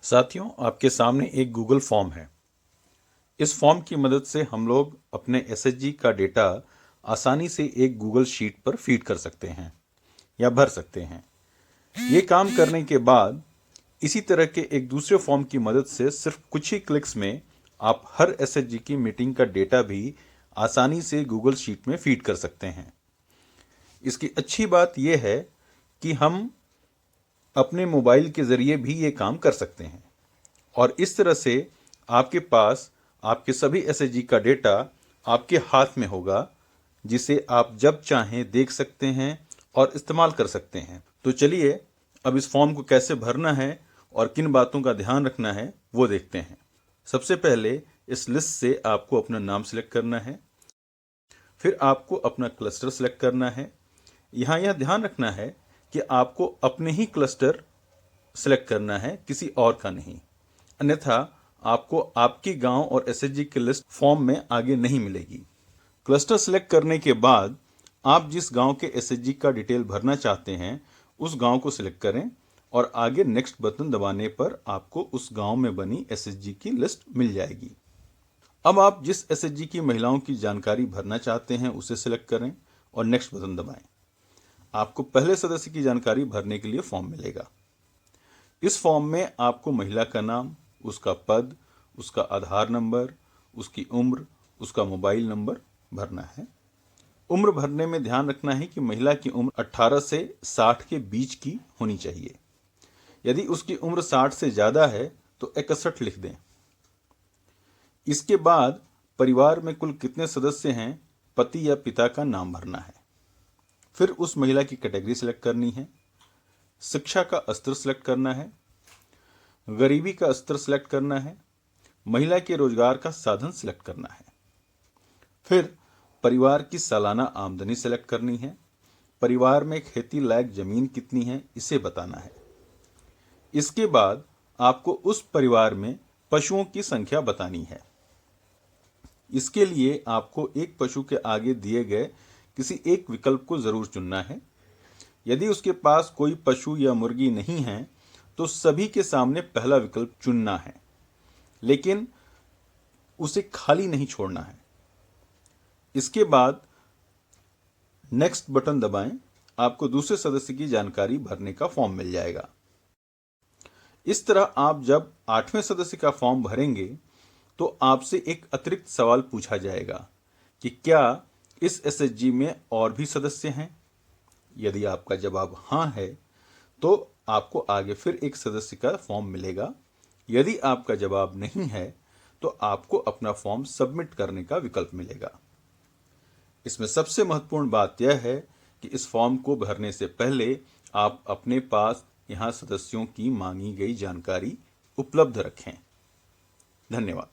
साथियों, आपके सामने एक गूगल फॉर्म है। इस फॉर्म की मदद से हम लोग अपने एसएचजी का डेटा आसानी से एक गूगल शीट पर फीड कर सकते हैं या भर सकते हैं। ये काम करने के बाद इसी तरह के एक दूसरे फॉर्म की मदद से सिर्फ कुछ ही क्लिक्स में आप हर एसएचजी की मीटिंग का डेटा भी आसानी से गूगल शीट में फीड कर सकते हैं। इसकी अच्छी बात यह है कि हम अपने मोबाइल के ज़रिए भी ये काम कर सकते हैं और इस तरह से आपके पास आपके सभी एसएचजी का डेटा आपके हाथ में होगा, जिसे आप जब चाहें देख सकते हैं और इस्तेमाल कर सकते हैं। तो चलिए अब इस फॉर्म को कैसे भरना है और किन बातों का ध्यान रखना है वो देखते हैं। सबसे पहले इस लिस्ट से आपको अपना नाम सेलेक्ट करना है, फिर आपको अपना क्लस्टर सेलेक्ट करना है। यहाँ यह ध्यान रखना है कि आपको अपने ही क्लस्टर सेलेक्ट करना है, किसी और का नहीं, अन्यथा आपको आपकी गांव और एसएचजी की लिस्ट फॉर्म में आगे नहीं मिलेगी। क्लस्टर सेलेक्ट करने के बाद आप जिस गांव के एसएचजी का डिटेल भरना चाहते हैं उस गांव को सिलेक्ट करें और आगे नेक्स्ट बटन दबाने पर आपको उस गांव में बनी एसएचजी की लिस्ट मिल जाएगी। अब आप जिस एसएचजी की महिलाओं की जानकारी भरना चाहते हैं उसे सिलेक्ट करें और नेक्स्ट बटन दबाएं। आपको पहले सदस्य की जानकारी भरने के लिए फॉर्म मिलेगा। इस फॉर्म में आपको महिला का नाम, उसका पद, उसका आधार नंबर, उसकी उम्र, उसका मोबाइल नंबर भरना है। उम्र भरने में ध्यान रखना है कि महिला की उम्र 18 से 60 के बीच की होनी चाहिए। यदि उसकी उम्र 60 से ज़्यादा है तो 61 लिख दें। इसके बाद परिवार में कुल कितने सदस्य हैं, पति या पिता का नाम भरना है। फिर उस महिला की कैटेगरी सेलेक्ट करनी है, शिक्षा का स्तर सेलेक्ट करना है, गरीबी का स्तर सेलेक्ट करना है, महिला के रोजगार का साधन सेलेक्ट करना है। फिर परिवार की सालाना आमदनी सेलेक्ट करनी है, परिवार में खेती लायक जमीन कितनी है इसे बताना है। इसके बाद आपको उस परिवार में पशुओं की संख्या बतानी है। इसके लिए आपको एक पशु के आगे दिए गए किसी एक विकल्प को जरूर चुनना है। यदि उसके पास कोई पशु या मुर्गी नहीं है तो सभी के सामने पहला विकल्प चुनना है, लेकिन उसे खाली नहीं छोड़ना है। इसके बाद नेक्स्ट बटन दबाएं, आपको दूसरे सदस्य की जानकारी भरने का फॉर्म मिल जाएगा। इस तरह आप जब 8वें सदस्य का फॉर्म भरेंगे तो आपसे एक अतिरिक्त सवाल पूछा जाएगा कि क्या इस एसएचजी में और भी सदस्य हैं। यदि आपका जवाब हाँ है तो आपको आगे फिर एक सदस्य का फॉर्म मिलेगा। यदि आपका जवाब नहीं है तो आपको अपना फॉर्म सबमिट करने का विकल्प मिलेगा। इसमें सबसे महत्वपूर्ण बात यह है कि इस फॉर्म को भरने से पहले आप अपने पास यहाँ सदस्यों की मांगी गई जानकारी उपलब्ध रखें। धन्यवाद।